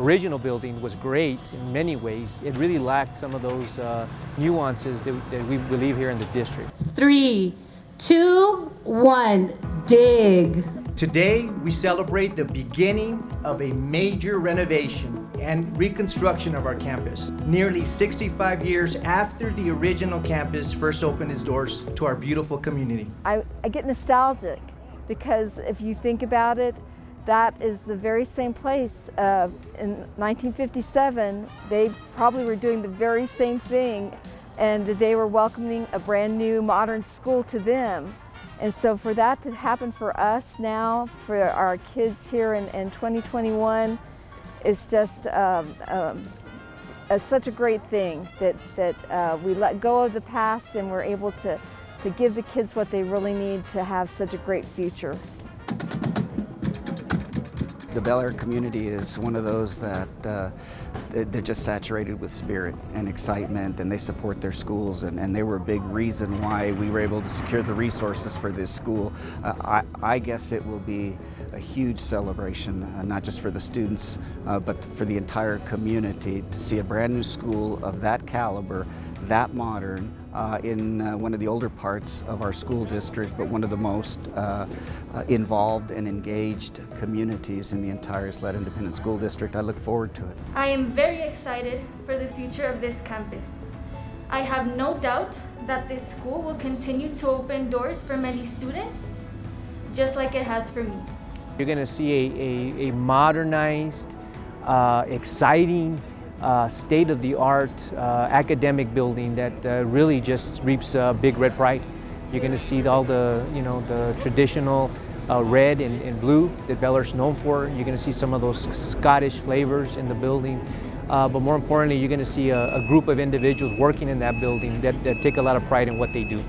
original building was great in many ways, it really lacked some of those nuances that we believe here in the district. 3, 2, 1, dig. Today, we celebrate the beginning of a major renovation and reconstruction of our campus, nearly 65 years after the original campus first opened its doors to our beautiful community. I get nostalgic because if you think about it, that is the very same place. In 1957, they probably were doing the very same thing, and they were welcoming a brand new modern school to them. And so for that to happen for us now, for our kids here in 2021, it's just such a great thing that we let go of the past and we're able to give the kids what they really need to have such a great future. The Bel Air community is one of those that they're just saturated with spirit and excitement, and they support their schools, and they were a big reason why we were able to secure the resources for this school. I guess it will be a huge celebration, not just for the students, but for the entire community to see a brand new school of that caliber, that modern, in one of the older parts of our school district, but one of the most involved and engaged communities in the entire Isleta Independent School District. I look forward to it. I am very excited for the future of this campus. I have no doubt that this school will continue to open doors for many students, just like it has for me. You're going to see a modernized, exciting, state-of-the-art academic building that really just reaps big red pride. You're going to see all the, the traditional red and blue that Bel Air's known for. You're going to see some of those Scottish flavors in the building. But more importantly, you're going to see a group of individuals working in that building that take a lot of pride in what they do.